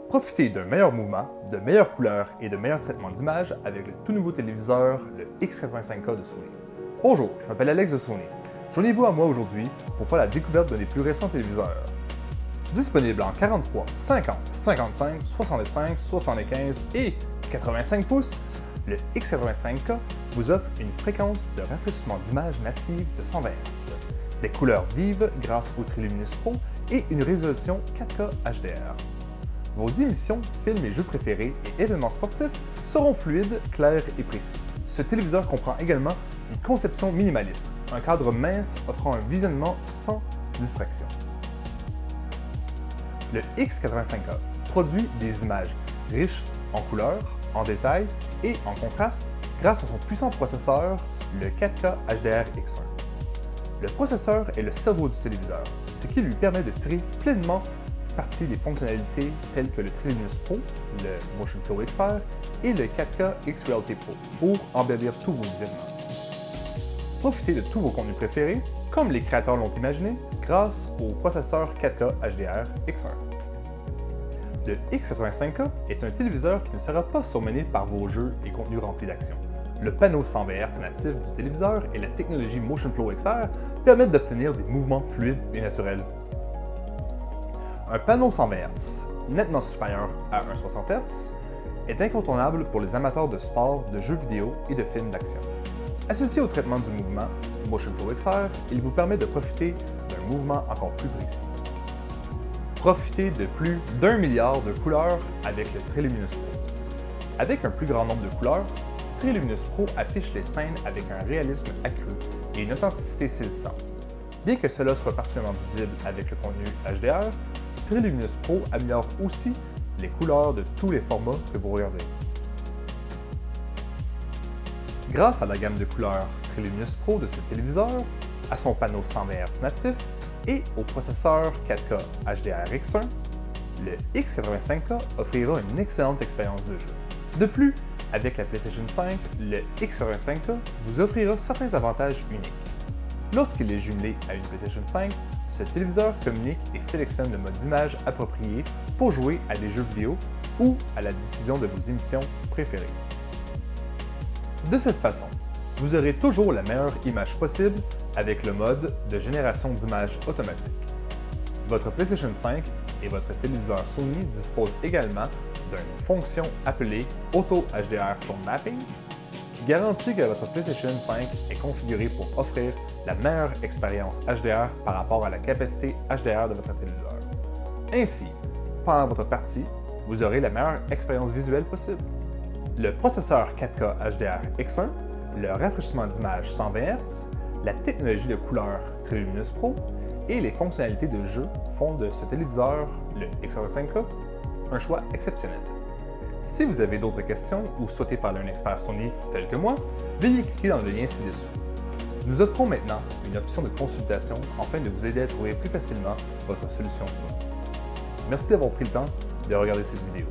Profitez d'un meilleur mouvement, de meilleures couleurs et de meilleurs traitements d'image avec le tout nouveau téléviseur, le X85K de Sony. Bonjour, je m'appelle Alex de Sony. Joignez-vous à moi aujourd'hui pour faire la découverte d'un des plus récents téléviseurs. Disponible en 43, 50, 55, 65, 75 et 85 pouces, le X85K vous offre une fréquence de rafraîchissement d'image native de 120 Hz, des couleurs vives grâce au Triluminous Pro et une résolution 4K HDR. Vos émissions, films et jeux préférés et événements sportifs seront fluides, clairs et précis. Ce téléviseur comprend également une conception minimaliste, un cadre mince offrant un visionnement sans distraction. Le X85K produit des images riches en couleurs, en détails et en contraste grâce à son puissant processeur, le 4K HDR-X1. Le processeur est le cerveau du téléviseur, ce qui lui permet de tirer pleinement partie des fonctionnalités telles que le Triluminous Pro, le Motion Flow XR et le 4K X-Reality Pro pour embellir tous vos visionnements. Profitez de tous vos contenus préférés, comme les créateurs l'ont imaginé, grâce au processeur 4K HDR-X1. Le X85K est un téléviseur qui ne sera pas surmené par vos jeux et contenus remplis d'action. Le panneau 120 Hz natif du téléviseur et la technologie Motion Flow XR permettent d'obtenir des mouvements fluides et naturels. Un panneau 120 Hz, nettement supérieur à un 60 Hz, est incontournable pour les amateurs de sport, de jeux vidéo et de films d'action. Associé au traitement du mouvement, Motion Flow XR, il vous permet de profiter d'un mouvement encore plus précis. Profitez de plus d'1 milliard de couleurs avec le Triluminous Pro. Avec un plus grand nombre de couleurs, Triluminous Pro affiche les scènes avec un réalisme accru et une authenticité saisissante. Bien que cela soit particulièrement visible avec le contenu HDR, Triluminous Pro améliore aussi les couleurs de tous les formats que vous regardez. Grâce à la gamme de couleurs Triluminous Pro de ce téléviseur, à son panneau 120 Hz natif et au processeur 4K HDR-X1, le X85K offrira une excellente expérience de jeu. De plus, avec la PlayStation 5, le X85K vous offrira certains avantages uniques. Lorsqu'il est jumelé à une PlayStation 5, ce téléviseur communique et sélectionne le mode d'image approprié pour jouer à des jeux vidéo ou à la diffusion de vos émissions préférées. De cette façon, vous aurez toujours la meilleure image possible avec le mode de génération d'images automatique. Votre PlayStation 5 et votre téléviseur Sony disposent également d'une fonction appelée Auto HDR Tone Mapping qui garantit que votre PlayStation 5 est configurée pour offrir la meilleure expérience HDR par rapport à la capacité HDR de votre téléviseur. Ainsi, pendant votre partie, vous aurez la meilleure expérience visuelle possible. Le processeur 4K HDR-X1, le rafraîchissement d'image 120 Hz, la technologie de couleur Triluminous Pro et les fonctionnalités de jeu font de ce téléviseur, le X85K, un choix exceptionnel. Si vous avez d'autres questions ou souhaitez parler à un expert Sony tel que moi, veuillez cliquer dans le lien ci-dessous. Nous offrons maintenant une option de consultation afin de vous aider à trouver plus facilement votre solution Sony. Merci d'avoir pris le temps de regarder cette vidéo.